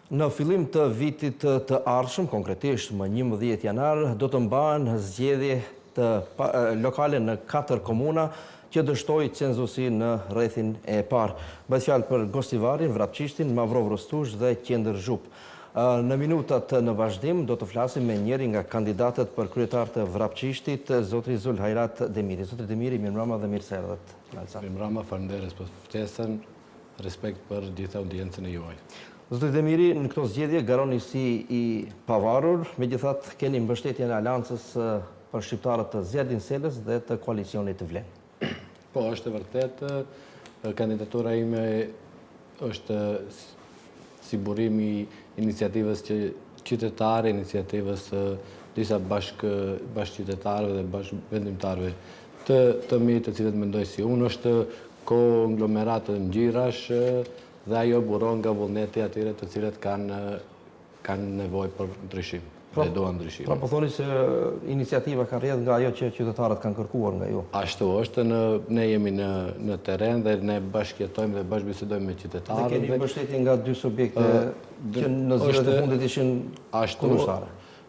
Në fillim të vitit të ardhshëm, konkretisht më 11 janar, do të mbahen zgjedhje lokale në 4 komuna që dështoi cenzusi në rrethin e parë. Bëhet fjalë për Gostivarin, Vrapçishtin, Mavrov Rostush dhe Qendër Zhup. Në minutat në vazhdim do të flasim me njëri nga kandidatët për kryetar të Vrapçishtit, zotri Zulhajrat Demiri. Zotri Demiri, mirëmbrëma dhe mirë se erdhët. Mirëmbrëma, faleminderit për ftesën, respekt për gjithë audiencën e juaj. Zotri Demiri, në këto zgjedhje garoni si i pavarur, megjithatë keni mbështetjen e Aleancës për shqiptarët të Zjardin Selës dhe të koalicionit të Vlen. Po, është e vërtet, kandidatura ime është si burim i iniciativës qytetare, iniciativës disa bashkëqytetarëve dhe bashkëvendimtarëve të mi të cilët mendoj si unë, është konglomeratë ngjyrash dhe ajo buron nga vullneti atyre të cilët kanë nevojë për ndryshim dhe duan ndryshim. Pra po thoni se iniciativa ka rrjedhur nga ajo që qytetarët kanë kërkuar nga ju. Ashtu është, ne jemi në terren dhe ne bashkëjetojmë dhe bashkëbisedojmë me qytetarët. Dhe keni mbështetje nga 2 subjekte që në zgjedhjet e fundit ishin kundërshtare.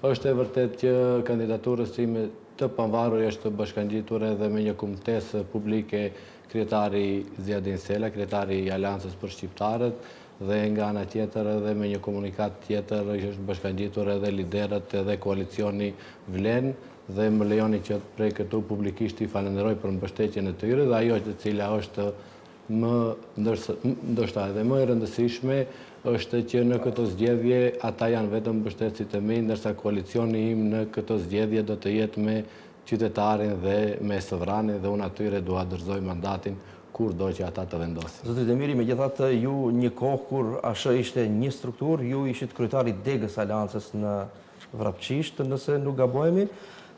Është e vërtet që kandidaturës time të pavarur është bashkangjitur edhe me një kumtesë publike kryetari Zjardin Sela, kryetari i Aleancës për Shqiptarët, dhe nga ana tjetër edhe me një komunikat tjetër është bashkangjitur edhe liderët edhe koalicioni Vlen, dhe më lejoni që prej këtu publikisht i falenderoj për mbështetjen e tyre, dhe ajo e cila është ndoshta edhe më e rëndësishme është që në këto zgjedhje ata janë vetëm mbështetësit e mi, ndërsa koalicioni im në këto zgjedhje do të jetë me qytetarin dhe me sovranin, dhe unë atyre dua dorëzoj mandatin kur do që ata të vendosin. Zotri Demiri, megjithatë ju një kohë kur ASH ishte një strukturë, ju ishit kryetari degës Aleancës në Vrapçisht, nëse nuk gabohemi.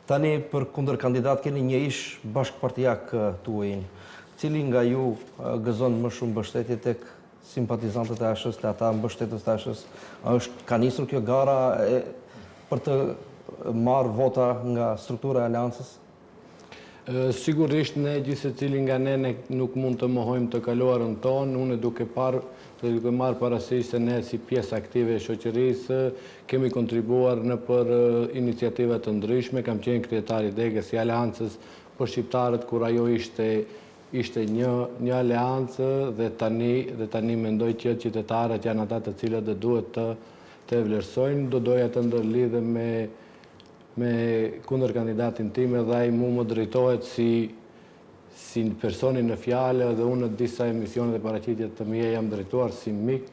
Tani për kundër kandidat keni një ish bashkëpartijak tuaj. Cili nga ju gëzon më shumë mbështetje tek simpatizantët e ASH-s, të ata mbështetës të ASH-s? Ka nisur kjo gara për të marrë vota nga struktura e Aleancës? Sigurisht ne gjithsecili nga ne nuk mund të mohojmë të kaluarën tonë. Unë duke marrë parasysh se ne si pjesë aktive e shoqërisë kemi kontribuar në për iniciativa të ndryshme. Kam qenë kryetari degës i Aleancës për Shqiptarët kur ajo ishte një aleancë, dhe tani mendoj që qytetarët janë ata të cilët dhe duhet të vlerësojnë. Do doja të ndërlidhem me kundër kandidatin tim, edhe ai mu më drejtohet si personi në fjalë, dhe unë në disa emisione dhe paraqitjet të mia jam drejtuar si mik,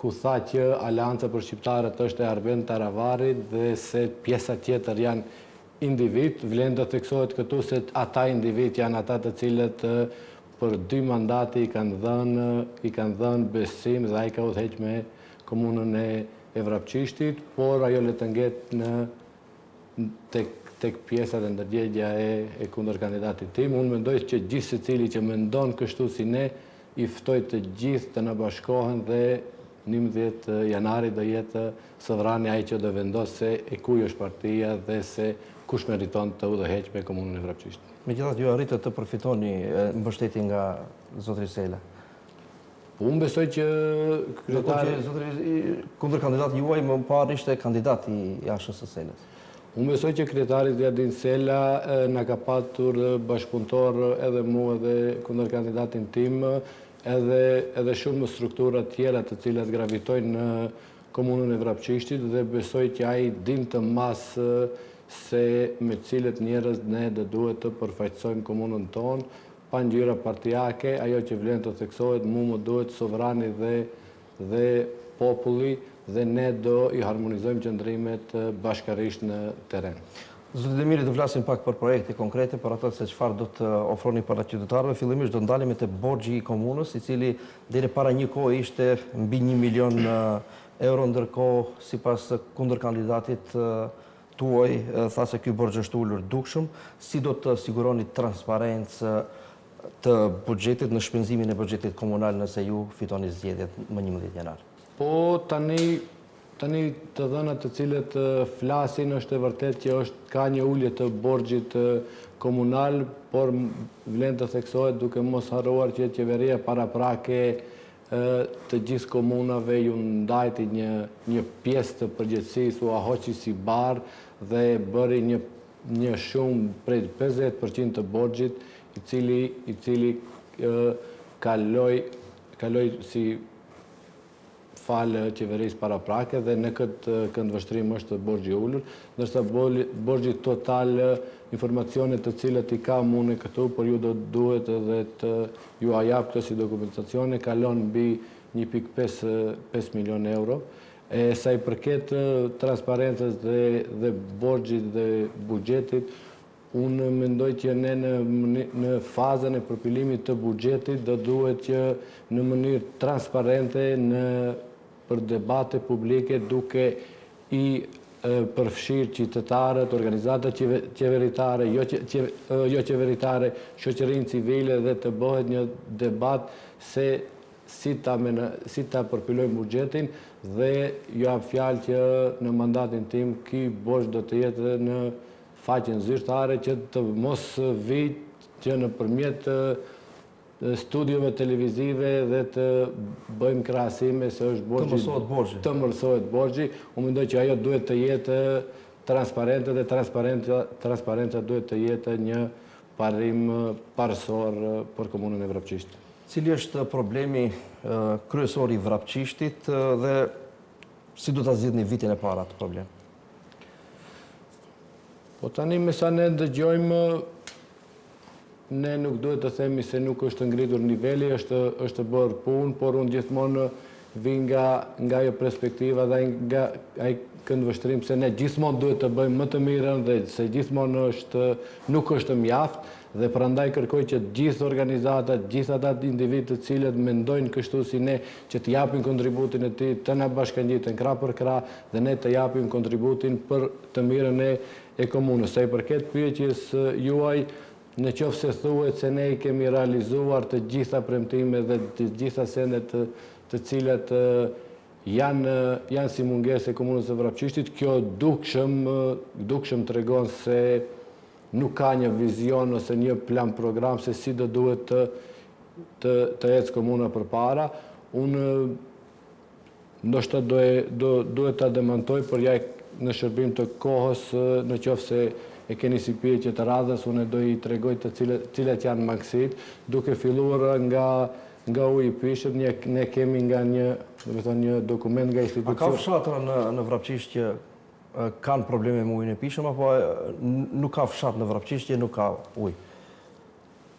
ku tha që Aleanca për Shqiptarët është e Arben Taravarit dhe se pjesa tjetër janë individ. Vlen të theksohet këtu se ata individ janë ata të cilët për 2 mandate i kanë dhënë besim, dhe ai ka udhëheq me komunën e Vrapçishtit, por ajo le të ngetë tek pjesa dhe ndërgjegja e kundër kandidatit tim. Unë mendoj që gjithë secili që mendon kështu si ne, i ftoj të gjithë të na bashkohen, dhe 11 janari do jetë sovrani ai që do vendosë e kuj është partia dhe se kush meriton të udhëheq me komunën e Vrapçishtit. Megjithatë ju arritët të përfitoni mbështetje nga zotri Sela. Unë besoj që kundër kandidat juaj më parë ishte kandidat i ASH-s së Selës. Unë besoj që kryetari Zjardin Sela na ka patur bashkëpunëtor edhe mua edhe kundër kandidatin tim, edhe shumë struktura tjera të cilat gravitojnë në komunën e Vrapçishtit, dhe besoj që ai din të masë se me cilët njerëz ne do duhet të përfaqësojmë komunën tonë, pa ngjyra partijake. Ajo që vlen të theksohet, më duhet sovrani dhe populli, dhe ne do i harmonizojmë qëndrimet bashkarisht në terren. Zotri Demiri, do flasim pak për projekte konkrete, për ato se çfarë do të ofroni para qytetarëve. Fillimisht do ndalemi te borxhi i komunës, i cili deri para një kohë ishte mbi 1 milion euro, ndërkohë sipas kundër kandidatit tuaj tha se ky borxh është ulur dukshëm. Si do të siguroni transparencë të buxhetit në shpenzimin e buxhetit komunal nëse ju fitoni zgjedhjet më 11 janar? Po, tani të dhënat të cilët flasin është e vërtet që ka një ulje të borxhit komunal, por vlen të theksohet duke mos harruar që qeveria paraprake të gjithë komunave ju ndajti një pjesë të përgjegjësisë, u ahoqi si barë dhe bëri një shumë prej 50% të borxhit i cili kaloi si falë qeverisë paraprake dhe në këtë këndvështrim është borxhi ulur, ndërsa borxhi total informacionet të cilat i kam unë këtu, por ju do duhet edhe të ju a jap këto si dokumentacione, kalon mbi 1.5 milion euro. Sa i përket transparencës dhe borxhit dhe buxhetit, unë mendoj që ne në fazën e përpilimit të buxhetit do duhet që në mënyrë transparente për debate publike duke i përfshirë qytetarët, organizatat qeveritare, jo qeveritare, shoqërinë civile dhe të bëhet një debat se si ta përpilojmë buxhetin dhe ju jap fjalë që në mandatin tim ky borxh do të jetë në faqen zyrtare që të mos vijë që nëpërmjet studiove televizive dhe të bëjmë krahasime se është borxhi të mësohet borxhi. Unë mendoj që ajo duhet të jetë transparente dhe transparenca duhet të jetë një parim parësor për komunën e Vrapçishtit. Cili është problemi kryesor i Vrapçishtit dhe si do ta zgjidhni vitin e parë atë problem? Po tani me sa ne dëgjojmë, ne nuk duhet të themi se nuk është ngritur niveli, është bërë punë, por unë gjithmonë vi nga ajo perspektiva dhe nga ai këndvështrim se ne gjithmonë duhet të bëjmë më të mirën dhe se gjithmonë nuk është mjaft dhe prandaj kërkoj që gjithë organizatat, gjithë ata individ të cilët mendojnë kështu si ne që të japin kontributin e tij, të na bashkangjiten krah për krah dhe ne të japim kontributin për të mirën e komunës. Sa i përket pyetjes juaj, në qoftë se thuhet se ne i kemi realizuar të gjitha premtimet dhe të gjitha sendet të cilat janë si mungesë e komunës së Vrapçishtit, kjo dukshëm tregon se nuk ka një vizion ose një plan program se si do duhet të ecë komuna përpara. Unë ndoshta duhet ta demantoj, por ja në shërbim të kohës, në qoftë se e keni si pyetje të radhës, unë do i tregoj të cilat janë mangësit, duke filluar nga uji i pishëm, ne kemi nga një dokument nga institucion. A ka fshatra në Vrapçisht që kanë probleme me ujin e pishëm, apo nuk ka fshat në Vrapçisht që nuk ka ujë?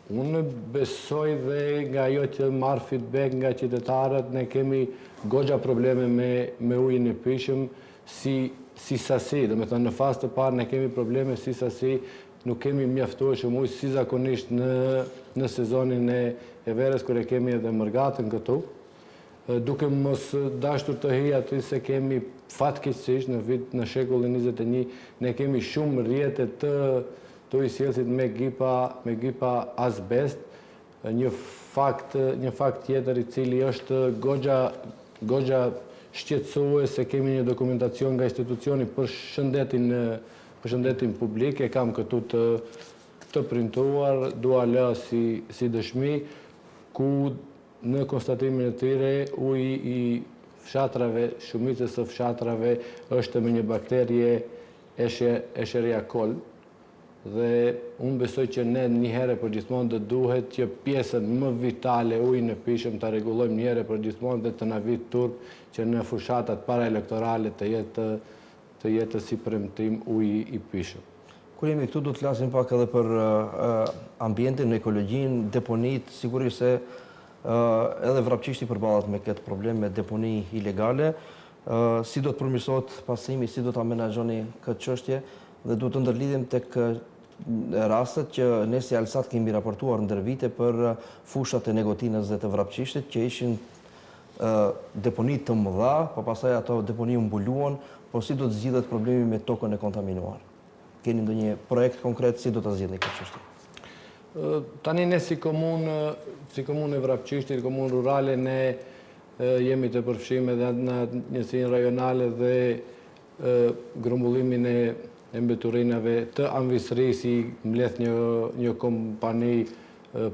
Unë besoj dhe nga ajo që marr feedback nga qytetarët, ne kemi goxha probleme me ujin e pishëm si sasi, do me thënë në fazë të parë ne kemi probleme si sasi, nuk kemi mjaftueshëm ujë si zakonisht në sezonin e verës kur e kemi edhe mërgatën këtu. Duke mos dashur të hi aty se kemi fatkeqësisht në shekullin 21 ne kemi shumë rrjete të ujësjellësit me gipa azbest, një fakt tjetër i cili është goxha shqetësues se kemi një dokumentacion nga institucioni për shëndetin publik, e kam këtu të printuar, dua lë si dëshmi, ku në konstatimin e tyre uji i fshatrave, shumicës së fshatrave është me një bakterie Escherichia coli. Dhe unë besoj që ne njëherë për gjithmonë do duhet që pjesën më vitale ujin e pishëm të rregullojmë njëherë për gjithmonë dhe të na vijë turp që në fushatat paraelektorale të jetë si premtim uji i pishëm. Kur jemi këtu do të flasim pak edhe për ambientin, ekologjinë, deponit, sigurisht se edhe Vrapçishti përballet me këtë problem me deponi ilegale. Si do të përmirësohet pastrimi, si do ta menaxhoni këtë çështje? Dhe duhet të ndërlidhim tek rastet që ne si Alsat kemi raportuar ndër vite për fushat e Negotinës dhe të Vrapçishtit, që ishin deponi të mëdha, po pastaj ato deponi u mbuluan, po si do të zgjidhet problemi me tokën e kontaminuar? Keni ndonjë projekt konkret si do ta zgjidhni këtë çështje? Tani ne si komunë e Vrapçishtit, komunë rurale, ne jemi të përfshirë edhe në njësinë rajonale dhe grumbullimin e mbeturinave të anvisërisë, mbledh një kompani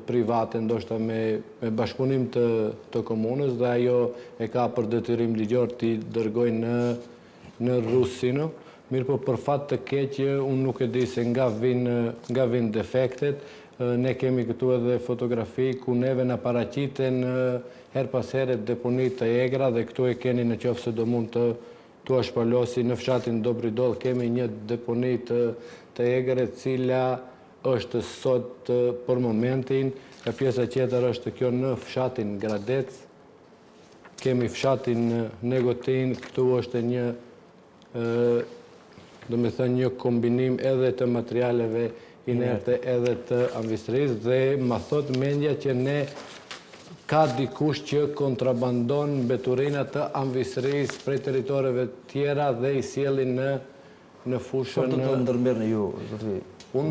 private, ndoshta me bashkëpunim të komunës, dhe ajo e ka për detyrim ligjor t'i dërgoj në Rusino. Mirë po për fat të keqë, unë nuk e di se nga vinë defektet. Ne kemi këtu edhe fotografi ku neve në paraqiten her pas here deponit të egra, dhe këtu e keni në qoftë se do mund të shpalosi në fshatin Dobridol, kemi një deponit të egre cila është sot për momentin, e pjesa tjetër është kjo në fshatin Gradec, kemi fshatin Negotin, këtu është një do me thënë një kombinim edhe të materialeve inerte edhe të ambistrisë, dhe ma thot mendja që ne ka dikush që kontrabandon mbeturina të ambistrisë prej territoreve tjera dhe i sjellin në fushën. Çfarë do të ndërmerrni ju, zotëri? Unë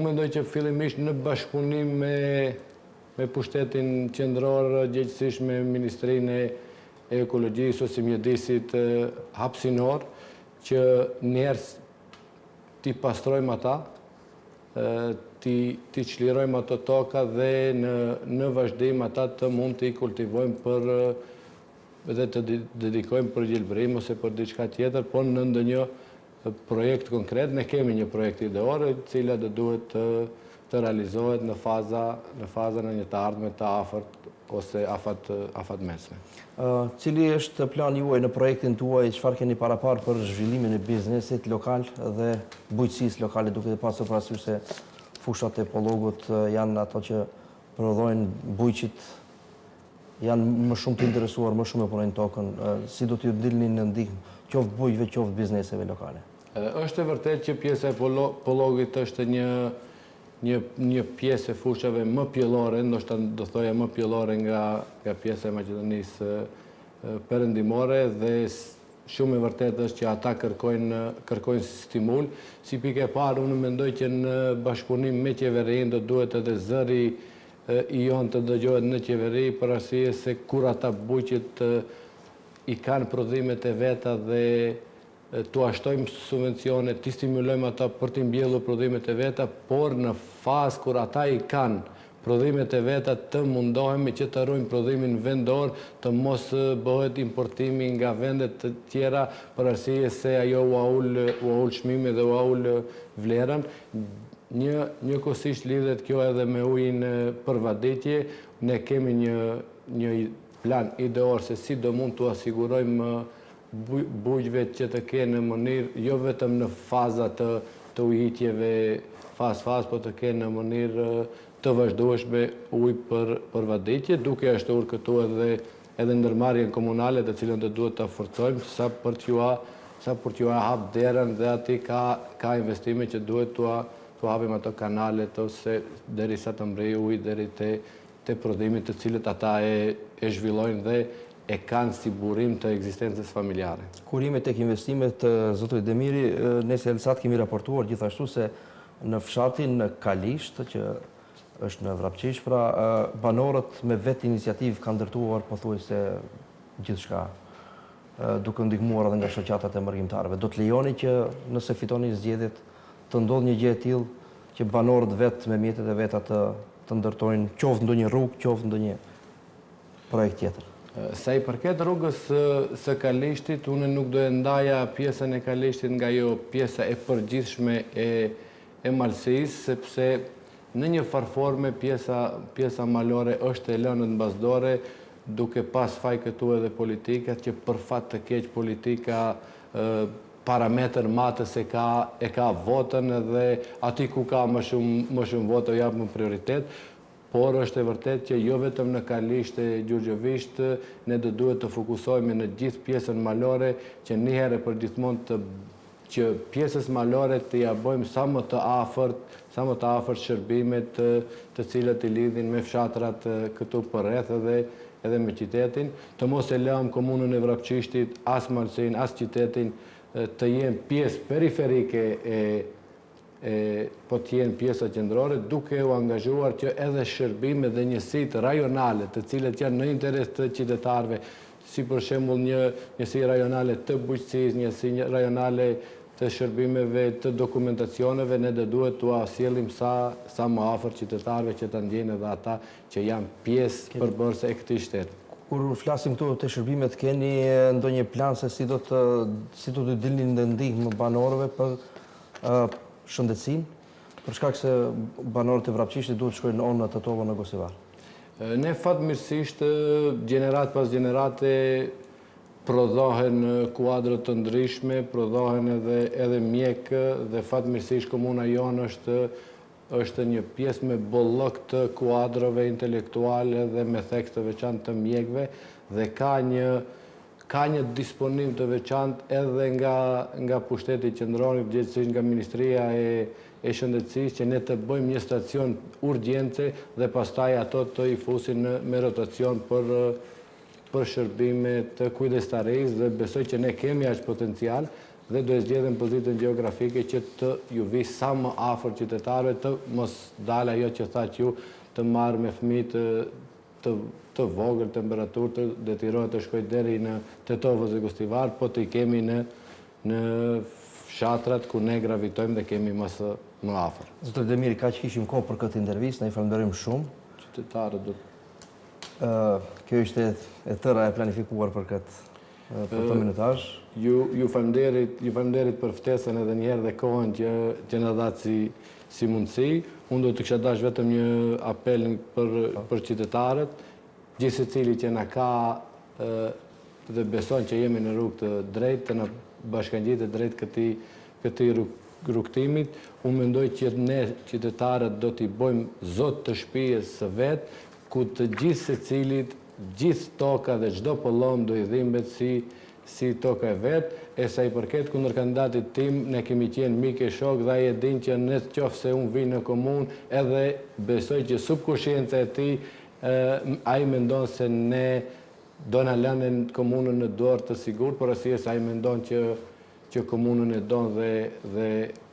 mendoj që fillimisht në bashkëpunim me pushtetin qendror, gjithësisht me Ministrinë e Ekologjisë ose Mjedisit hapësinor, që njerëz t'i pastrojmë ata, t'i çlirojmë ato toka dhe në vazhdim ata të mund t'i kultivojmë dhe të dedikojmë për gjelbërim ose për diçka tjetër, por në ndonjë projekt konkret. Ne kemi një projekt ideor, cila do duhet të realizohet në fazën e një të ardhme të afërt ose afat mesme. Cili është plani juaj në projektin tuaj, çfarë keni paraparë për zhvillimin e biznesit lokal dhe bujqësisë lokale, duke pasur parasysh se fushat e Pollogut janë ato që prodhojnë bujqit, janë më shumë të interesuar, më shumë e punojnë tokën, si do t'ju dilni në ndihmë, qoftë bujqve, qoftë bizneseve lokale? Është e vërtet që pjesa e Pollogit është një pjesë e fushave më pjellore, ndoshta do thoja më pjellore nga pjesa e Maqedonisë perëndimore, dhe shumë e vërtet është që ata kërkojnë stimul. Si pikë e parë, unë mendoj që në bashkëpunim me qeverinë do duhet edhe zëri i jonë të dëgjohet në qeveri, për arsye se kur ata bujqit i kanë prodhimet e veta dhe t'u ashtojmë subvencione, t'i stimulojmë ata për t'i mbjellur prodhimet e veta, por në fazë kur ata i kanë prodhimet e veta të mundohemi që të ruajmë prodhimin vendor, të mos bëhet importimi nga vendet të tjera, për arsye se ajo u ul çmimin dhe u ul vlerën. Njëkohësisht lidhet kjo edhe me ujin përvaditje. Ne kemi një plan ideor se si do mund të asigurojmë bujqve që të kenë në mënyrë, jo vetëm në faza të ujitjeve faz, po të kenë në mënyrë të vazhdueshme ujë për vaditje, duke ashtuar këtu edhe ndërmarrjen komunale, të cilën do duhet ta forcojmë sa për t'ju hap derën, dhe aty ka investime që duhet t'u hapim ato kanalet ose derisa të mbrej ujë deri te prodhimit të cilët ata e zhvillojnë dhe e kanë si burim të ekzistencës familjare. Kurime tek investimet të zotërit Demiri, ne si Elsat kemi raportuar gjithashtu se në fshatin në Kalisht, që është në Vrapqish, pra banorët me vetë iniciativë kanë ndërtuar pothuajse gjithçka, duke ndihmuar edhe nga shoqatat e mërgjimtarëve. Do të lejoni që nëse fitoni zgjedhjet të ndodhë një gjë e tillë që banorët vetë me mjetet e veta të ndërtojnë qoftë ndonjë rrugë, qoftë ndonjë projekt tjetër? Sa i përket rrugës së Kalishtit, unë nuk do e ndaja pjesën e Kalishtit nga jo pjesa e përgjithshme e malësisë, sepse në një farforme pjesa malore është e lënë në bazdore, duke pas faj këtu edhe politikat, që për fat të keq politika parametër matës e ka votën, edhe aty ku ka më shumë votë o japë më prioritet. Por është e vërtet që jo vetëm në Kalisht e Gjurgjovisht, ne do duhet të fokusohemi në gjithë pjesën malore, që një herë për gjithmonë që pjesës malore të ja bëjmë sa më të afërt shërbimet të cilët i lidhin me fshatrat këtu përreth edhe me qytetin, të mos e lëmë komunën e Vrapqishtit, as Malsin, as qytetin të jenë pjesë periferike po të jenë pjesa qendrore, duke u angazhuar që edhe shërbimet dhe njësitë rajonale, të cilët janë në interes të qytetarëve, si për shembull njësi rajonale të bujqësisë, njësi rajonale të shërbimeve të dokumentacioneve, ne dhe duhet të asjellim sa më afër qytetarëve që të ndjenë edhe ata që janë pjesë përbërëse e këtij shteti. Kur flasim këtu të shërbimet, keni ndonjë plan se si do të dilni në ndihmë banorëve për shëndetësinë? Për shkak se banorët e Vrapçishtit duhet shkojnë në Onë, Tetovo, në Gosivar. Ne fatmirësisht, gjenerat pas gjenerate, prodhohen kuadrët të ndryshme, prodhohen edhe mjekë dhe fatmirësisht komuna jonë është një pjesë me bollok të kuadrove intelektuale dhe me theks të veçantë të mjekëve dhe ka një disponim të veçantë edhe nga pushteti qendror, përgjithsisht nga Ministria e Shëndetësisë, që ne të bëjmë një stacion urgjence dhe pastaj ato të i fusin me rotacion për shërbime të kujdestarisë dhe besoj që ne kemi aq potencial dhe do e zgjedhim pozitën gjeografike që të ju vi sa më afër qytetarëve, të mos dalë ajo që thatë ju, të marrë me fëmijë të vogël temperaturë, të detirohet të shkojë deri në Tetovo dhe Gostivar, po të i kemi në fshatrat ku ne gravitojmë dhe kemi më afër. Zotër Demiri, kaq kishim kohë për këtë intervistë, ne i falenderojmë shumë. Qytetarët do Kjo ishte e tëra e planifikuar për këtë minutazh. Ju falenderit për ftesën edhe njëherë dhe kohën që na dhatë si mundësi. Unë do të kisha dashur vetëm një apel për qytetarët, gjithë secili që na ka dhe beson që jemi në rrugë të drejtë, të na bashkangjitet drejt këtij rrugtimit. Unë mendoj që ne qytetarët do t'i bëjmë zot të shtëpisë së vet, ku të gjithë secilit, gjithë toka dhe çdo pollom do i dhimbet si toka e vet. E sa i përket kundër kandidatit tim, ne kemi qenë mikë e shok dhe ai e din që nëse unë vi në komunë, edhe besoj që subkushjenca e tij ai mendon se ne do na lënë komunën në dorë të sigurt, por arsye se ai mendon që komunën e don dhe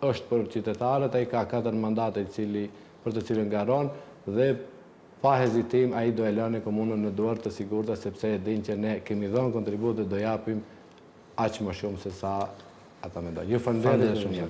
është për qytetarët, ai ka 4 mandate për të cilën garon dhe pa hezitim ai do e lënë komunën në dorë të sigurta, sepse e din që ne kemi dhënë kontribut dhe do japim aq më shumë se sa ata mendojnë. Ju falenderoj shumë.